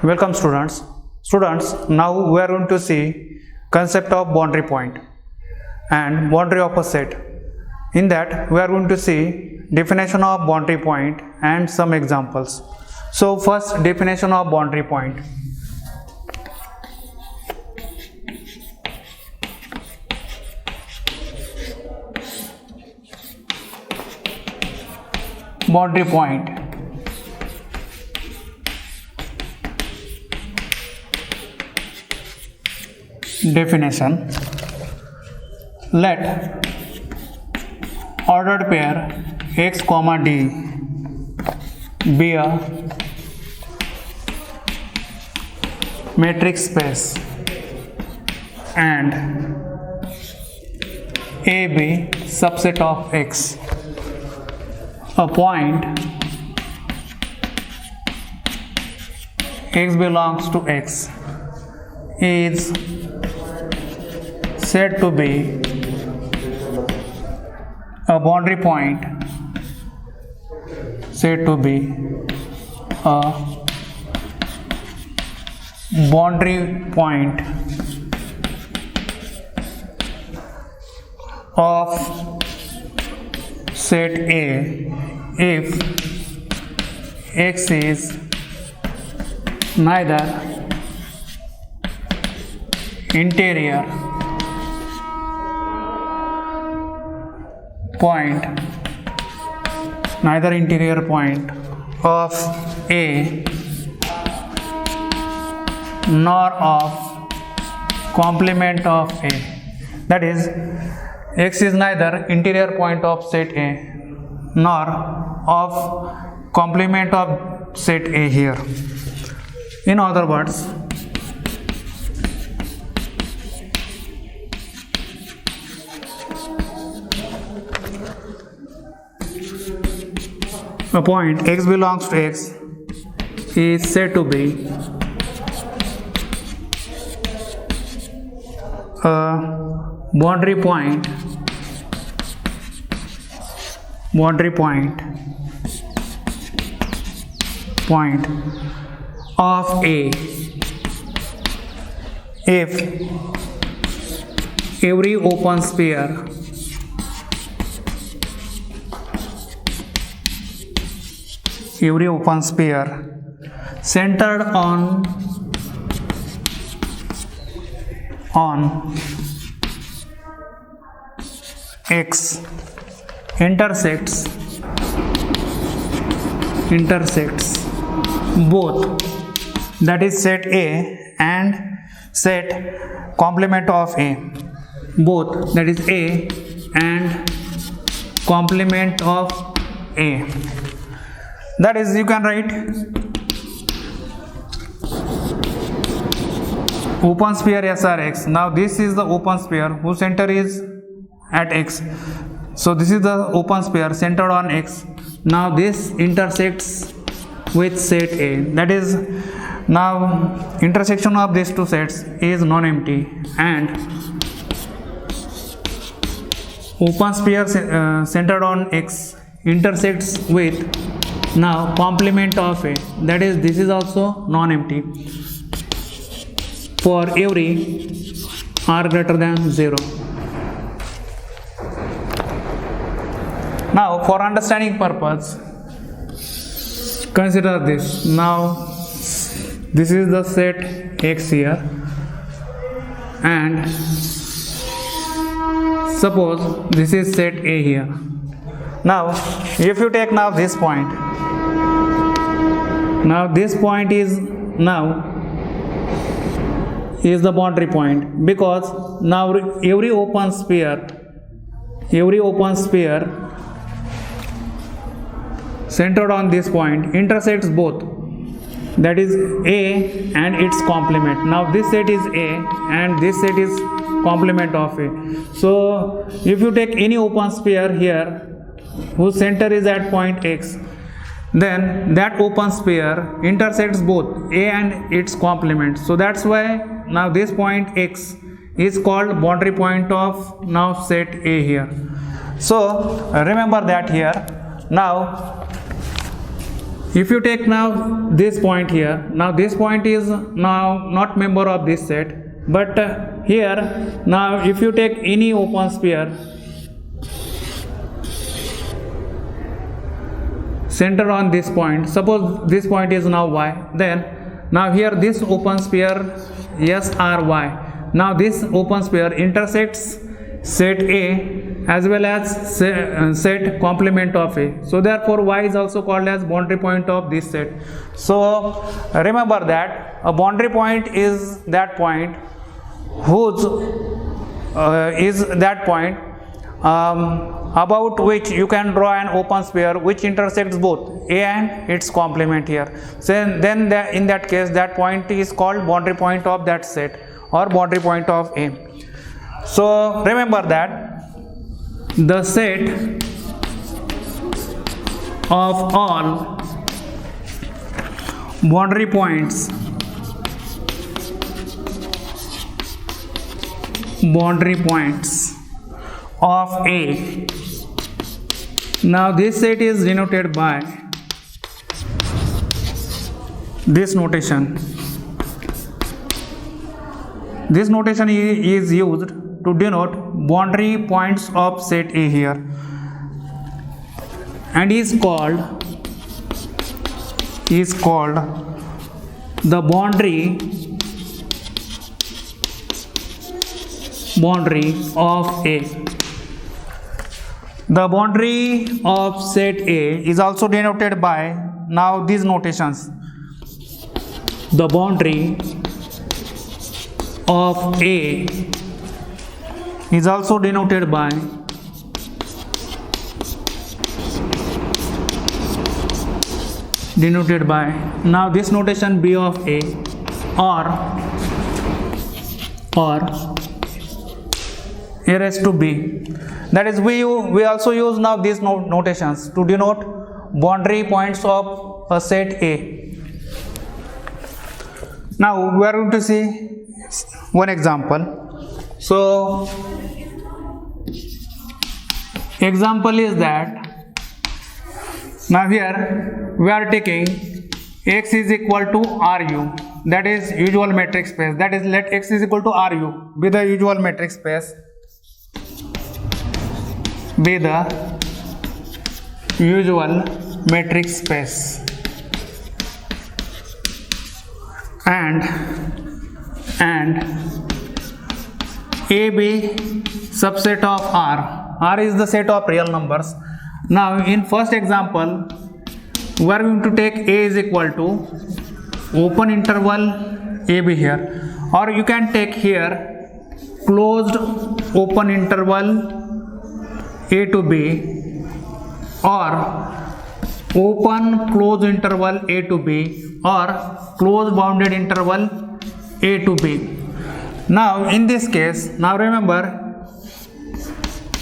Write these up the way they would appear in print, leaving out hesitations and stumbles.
Welcome students. Now we are going to see concept of boundary point and boundary of a set. In that we are going to see definition of boundary point and some examples. So first, definition of boundary point. Boundary point. Definition: let ordered pair x comma d be a metric space and A be subset of x. A point x belongs to x is said to be a boundary point, said to be a boundary point of set A if x is neither interior point of A nor of complement of A. That is, x is neither interior point of set A nor of complement of set A here. In other words, a point x belongs to x is said to be a boundary point of A if every open sphere centered on x intersects both, that is set A and set complement of A, both, that is A and complement of A. That is, you can write open sphere SRX. Now this is the open sphere whose center is at x. So this is the open sphere centered on x. Now this intersects with set A. That is, now intersection of these two sets is non-empty and open sphere centered on x intersects with now complement of A. That is, this is also non-empty for every r greater than 0. Now for understanding purpose, consider this. Now this is the set x here and suppose this is set A here. Now if you take now this point, now this point is the boundary point, because now every open sphere centered on this point intersects both, that is A and its complement. Now this set is A and this set is complement of A. So if you take any open sphere here whose center is at point x, then that open sphere intersects both A and its complement. So that's why now this point x is called boundary point of now set A here. So remember that here. Now If you take now this point here, now this point is now not member of this set, but here now if you take any open sphere center on this point, suppose this point is now y, then now here this open sphere S R y. Now this open sphere intersects set A as well as set complement of A. So therefore y is also called as boundary point of this set. So remember that a boundary point is that point whose about which you can draw an open sphere which intersects both A and its complement here. So then in that case that point is called boundary point of that set or boundary point of A. So remember that the set of all boundary points of A, now this set is denoted by this notation. This notation is used to denote boundary points of set A here and is called the boundary of A. The boundary of set A is also denoted by now these notations. The boundary of A is also denoted by now this notation B of A or A raised to B. That is we also use now these notations to denote boundary points of a set A. Now we are going to see one example. So example is that now here we are taking X is equal to RU, that is usual metric space, that is let X is equal to RU be the usual metric space, and A be subset of R is the set of real numbers. Now in first example we are going to take A is equal to open interval AB here, or you can take here closed open interval A to B or open closed interval A to B or closed bounded interval A to B. Now in this case, now remember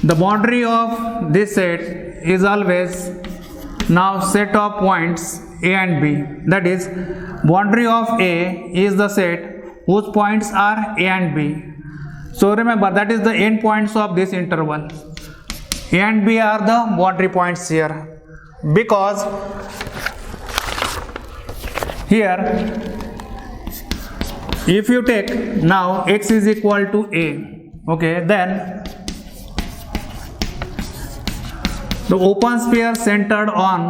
the boundary of this set is always now set of points A and B, that is boundary of A is the set whose points are A and B. So remember that is the end points of this interval. A and B are the boundary points here, because here if you take now X is equal to A, okay, then the open sphere centered on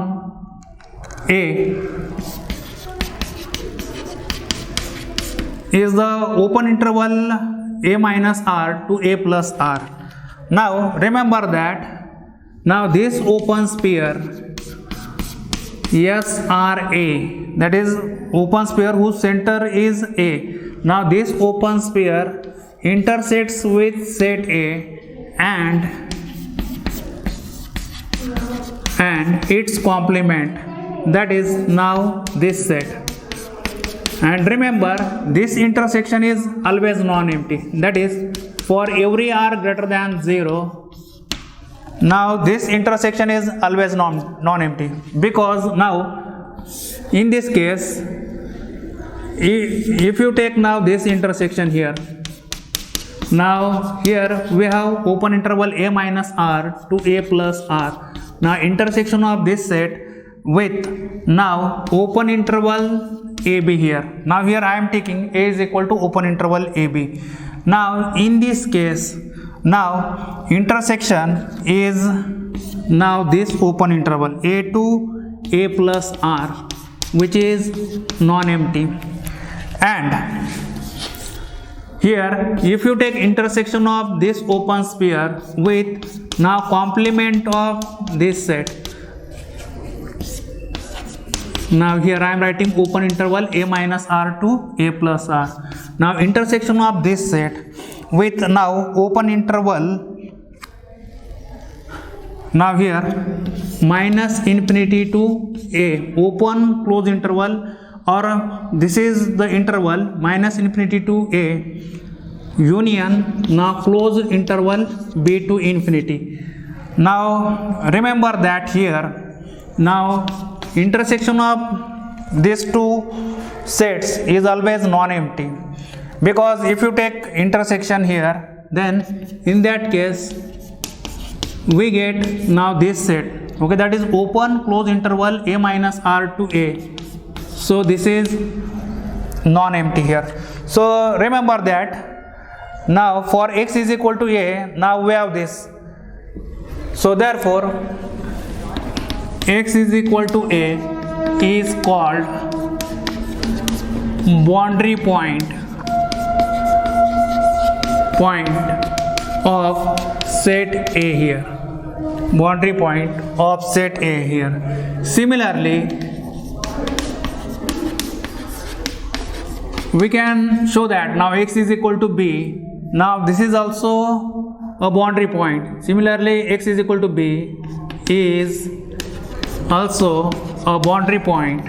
A is the open interval A minus R to A plus R. Now remember that now this open sphere SRA, that is open sphere whose center is A. Now this open sphere intersects with set A and its complement, that is now this set. And remember this intersection is always non-empty, that is for every R greater than 0 now this intersection is always non-empty, because now in this case if you take now this intersection here, now here we have open interval A minus R to A plus R. Now intersection of this set, with now open interval AB here. Now here I am taking A is equal to open interval AB. Now in this case, now intersection is now this open interval A to A plus R, which is non-empty. And here if you take intersection of this open sphere with now complement of this set, now here I am writing open interval A minus R to A plus R. Now intersection of this set with now open interval, now here minus infinity to A, open close interval, or this is the interval minus infinity to A, union now close interval B to infinity. Now remember that here now intersection of these two sets is always non-empty, because if you take intersection here, then in that case we get now this set, okay, that is open close interval A minus R to A. So this is non-empty here. So remember that now for x is equal to A, now we have this. So therefore x is equal to A is called boundary point of set A here. Boundary point of set A here. Similarly, we can show that now x is equal to B. Now this is also a boundary point. Similarly, x is equal to B is also a boundary point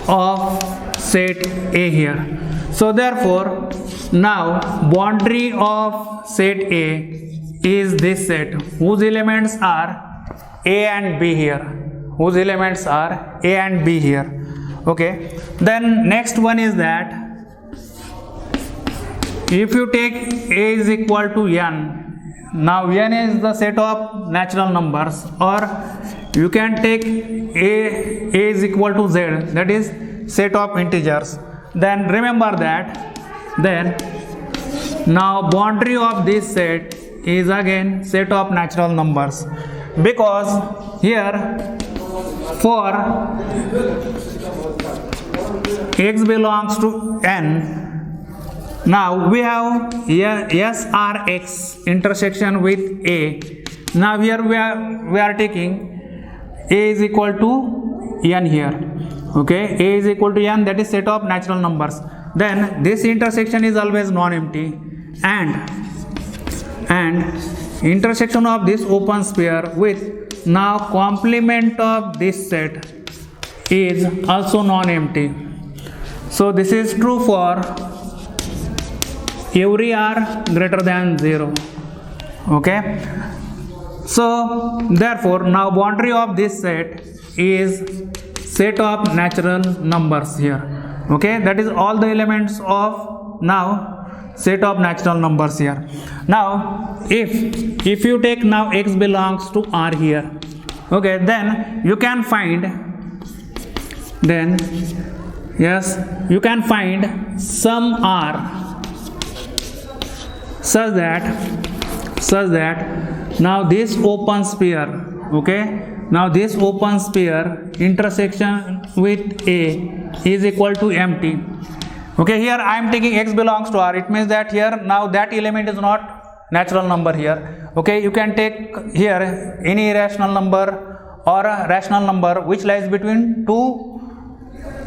of set A here. So therefore now boundary of set A is this set whose elements are A and B here, whose elements are A and B here. Okay, then next one is that if you take A is equal to N, now n is the set of natural numbers, or you can take A is equal to Z, that is set of integers. Then remember that then now boundary of this set is again set of natural numbers, because here for x belongs to n, now we have here SRX intersection with A. Now here we are taking A is equal to n here. Okay, A is equal to n, that is set of natural numbers. Then this intersection is always non-empty, and intersection of this open sphere with now complement of this set is also non-empty. So this is true for every r greater than 0. Okay, so therefore now boundary of this set is set of natural numbers here. Okay, that is all the elements of now set of natural numbers here. Now if you take now x belongs to R here, okay, then you can find, then yes, you can find some R such that now this open sphere, okay, now this open sphere intersection with A is equal to empty. Okay, here I am taking x belongs to R, it means that here now that element is not natural number here. Okay, you can take here any irrational number or a rational number which lies between two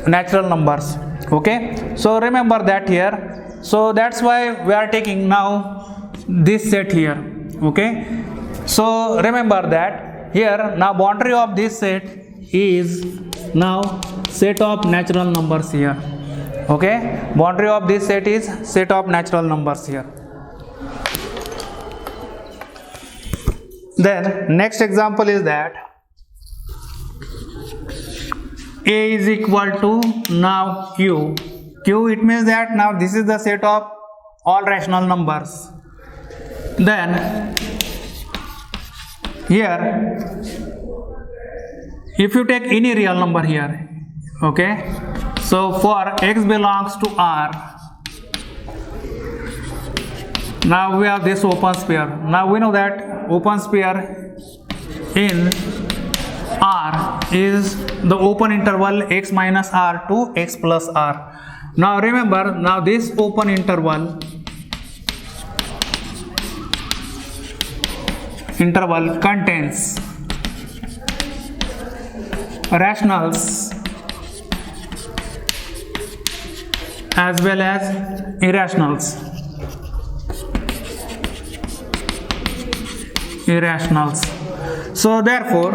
natural numbers. Okay, so remember that here. So that's why we are taking now this set here. Okay, so remember that here now boundary of this set is now set of natural numbers here. Okay, boundary of this set is set of natural numbers here. Then next example is that A is equal to now Q. Q, it means that now this is the set of all rational numbers. Then here if you take any real number here, okay, so for x belongs to R, now we have this open sphere. Now we know that open sphere in R is the open interval x minus R to x plus R. Now remember, now this open interval contains rationals as well as irrationals. So therefore,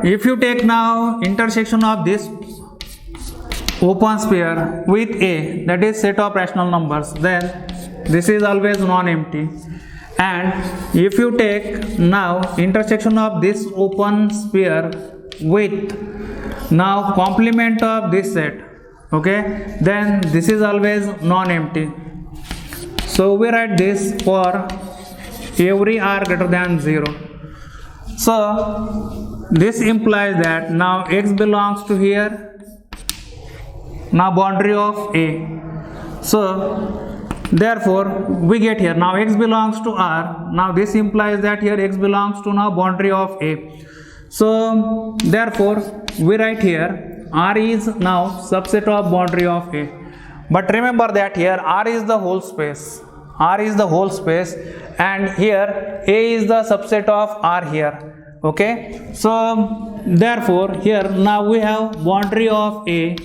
if you take now intersection of this open sphere with A, that is set of rational numbers, then this is always non-empty. And if you take now intersection of this open sphere with now complement of this set, okay, then this is always non-empty. So we write this for every R greater than 0. So this implies that now x belongs to here, now boundary of A. So therefore we get here now x belongs to R. Now this implies that here x belongs to now boundary of A. So therefore we write here R is now subset of boundary of A. But remember that here R is the whole space. And here A is the subset of R here. Okay. So therefore here now we have boundary of A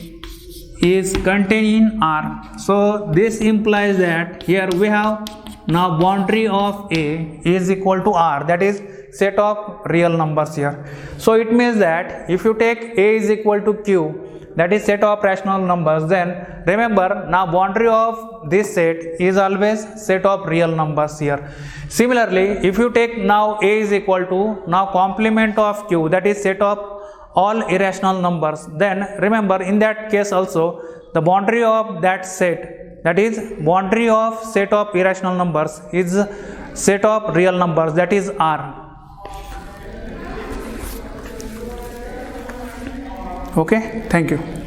is contained in R. So this implies that here we have now boundary of A is equal to R, that is set of real numbers here. So it means that if you take A is equal to Q, that is set of rational numbers, then remember now boundary of this set is always set of real numbers here. Similarly, if you take now A is equal to now complement of Q, that is set of all irrational numbers, then remember in that case also the boundary of that set, that is boundary of set of irrational numbers, is set of real numbers, that is R. Okay, thank you.